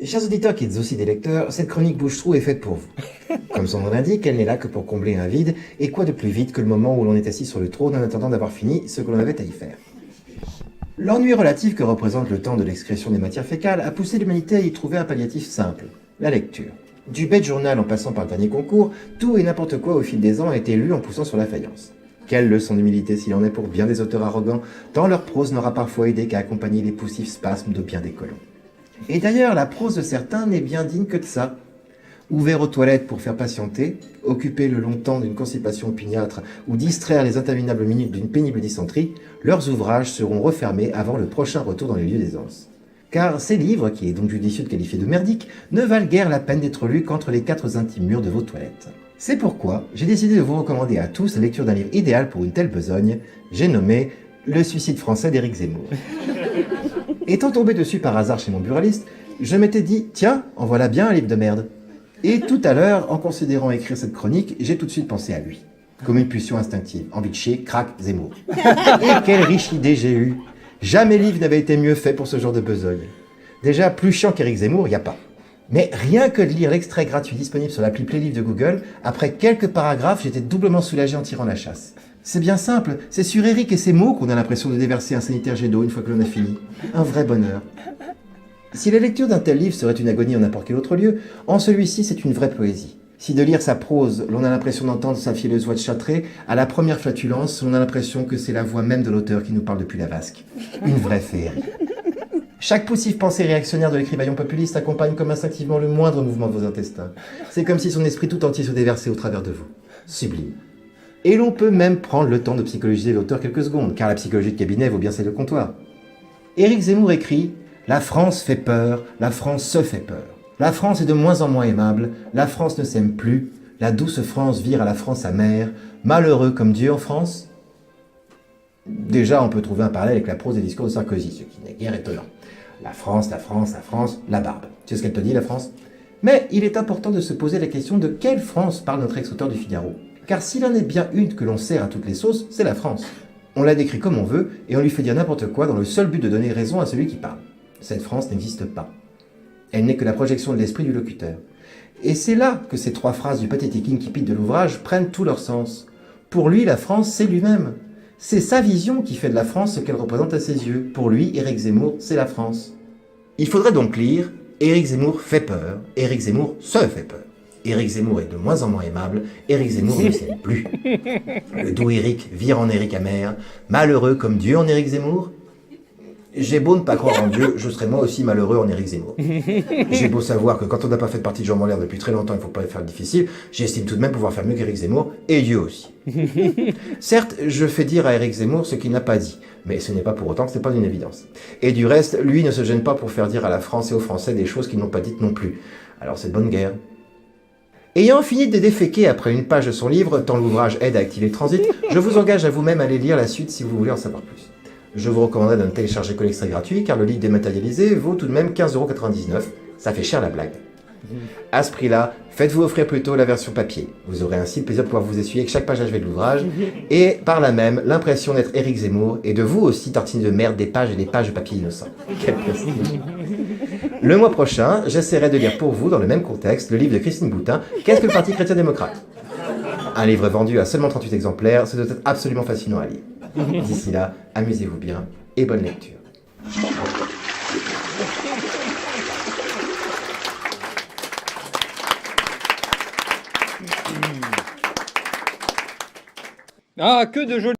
Chers auditeurs qui êtes aussi des lecteurs, cette chronique Bouche-Trou est faite pour vous. Comme son nom l'indique, elle n'est là que pour combler un vide, et quoi de plus vite que le moment où l'on est assis sur le trône en attendant d'avoir fini ce que l'on avait à y faire. L'ennui relatif que représente le temps de l'excrétion des matières fécales a poussé l'humanité à y trouver un palliatif simple, la lecture. Du bête journal en passant par le dernier concours, tout et n'importe quoi au fil des ans a été lu en poussant sur la faïence. Quelle leçon d'humilité s'il en est pour bien des auteurs arrogants, tant leur prose n'aura parfois aidé qu'à accompagner les poussifs spasmes de bien des colons. Et d'ailleurs, la prose de certains n'est bien digne que de ça. Ouverts aux toilettes pour faire patienter, occuper le long temps d'une constipation opiniâtre ou distraire les interminables minutes d'une pénible dysenterie, leurs ouvrages seront refermés avant le prochain retour dans les lieux d'aisance. Car ces livres, qui est donc judicieux de qualifier de merdiques, ne valent guère la peine d'être lus qu'entre les 4 intimes murs de vos toilettes. C'est pourquoi j'ai décidé de vous recommander à tous la lecture d'un livre idéal pour une telle besogne, j'ai nommé Le suicide français d'Éric Zemmour. Étant tombé dessus par hasard chez mon buraliste, je m'étais dit, tiens, en voilà bien un livre de merde. Et tout à l'heure, en considérant écrire cette chronique, j'ai tout de suite pensé à lui. Comme une pulsion instinctive, envie de chier, crac, Zemmour. Et quelle riche idée j'ai eue. Jamais livre n'avait été mieux fait pour ce genre de besogne. Déjà, plus chiant qu'Éric Zemmour, il n'y a pas. Mais rien que de lire l'extrait gratuit disponible sur l'appli Playlist de Google, après quelques paragraphes, j'étais doublement soulagé en tirant la chasse. C'est bien simple, c'est sur Eric et ses mots qu'on a l'impression de déverser un sanitaire jet d'eau une fois que l'on a fini. Un vrai bonheur. Si la lecture d'un tel livre serait une agonie en n'importe quel autre lieu, en celui-ci c'est une vraie poésie. Si de lire sa prose, l'on a l'impression d'entendre sa fielleuse voix de Châtré, à la première flatulence, on a l'impression que c'est la voix même de l'auteur qui nous parle depuis la vasque. Une vraie féerie. Chaque poussif pensée réactionnaire de l'écrivaillon populiste accompagne comme instinctivement le moindre mouvement de vos intestins. C'est comme si son esprit tout entier se déversait au travers de vous. Sublime. Et l'on peut même prendre le temps de psychologiser l'auteur quelques secondes, car la psychologie de cabinet vaut bien celle de comptoir. Éric Zemmour écrit « La France fait peur, la France se fait peur. La France est de moins en moins aimable, la France ne s'aime plus, la douce France vire à la France amère, malheureux comme Dieu en France ?» Déjà, on peut trouver un parallèle avec la prose des discours de Sarkozy, ce qui n'est guère étonnant. La France, la France, la France, la barbe. C'est ce qu'elle te dit, la France ? Mais il est important de se poser la question de quelle France parle notre ex-auteur du Figaro. Car s'il en est bien une que l'on sert à toutes les sauces, c'est la France. On la décrit comme on veut, et on lui fait dire n'importe quoi dans le seul but de donner raison à celui qui parle. Cette France n'existe pas. Elle n'est que la projection de l'esprit du locuteur. Et c'est là que ces 3 phrases du pathétique incipit de l'ouvrage prennent tout leur sens. Pour lui, la France, c'est lui-même. C'est sa vision qui fait de la France ce qu'elle représente à ses yeux. Pour lui, Éric Zemmour, c'est la France. Il faudrait donc lire « Éric Zemmour fait peur, Éric Zemmour se fait peur. Éric Zemmour est de moins en moins aimable, Éric Zemmour ne s'aime plus. Le doux Éric vire en Éric amer, malheureux comme Dieu en Éric Zemmour. J'ai beau ne pas croire en Dieu, je serais moi aussi malheureux en Éric Zemmour. J'ai beau savoir que quand on n'a pas fait partie de Jean Montlaire depuis très longtemps, il ne faut pas faire le difficile, j'estime tout de même pouvoir faire mieux qu'Éric Zemmour, et Dieu aussi. Certes, je fais dire à Éric Zemmour ce qu'il n'a pas dit, mais ce n'est pas pour autant que ce n'est pas une évidence. Et du reste, lui ne se gêne pas pour faire dire à la France et aux Français des choses qu'ils n'ont pas dites non plus. Alors c'est de bonne guerre. Ayant fini de déféquer après une page de son livre, tant l'ouvrage aide à activer le transit, je vous engage à vous-même aller lire la suite si vous voulez en savoir plus. Je vous recommanderais de ne télécharger que l'extrait gratuit, car le livre dématérialisé vaut tout de même 15,99 €. Ça fait cher la blague. À ce prix-là, faites-vous offrir plutôt la version papier. Vous aurez ainsi le plaisir de pouvoir vous essuyer avec chaque page achevée de l'ouvrage, et par là même, l'impression d'être Éric Zemmour, et de vous aussi tartiner de merde des pages et des pages de papier innocent. Quel prestige. Le mois prochain, j'essaierai de lire pour vous, dans le même contexte, le livre de Christine Boutin, Qu'est-ce que le Parti chrétien-démocrate ? Un livre vendu à seulement 38 exemplaires, ce doit être absolument fascinant à lire. D'ici là, amusez-vous bien et bonne lecture. Ah, que de jolis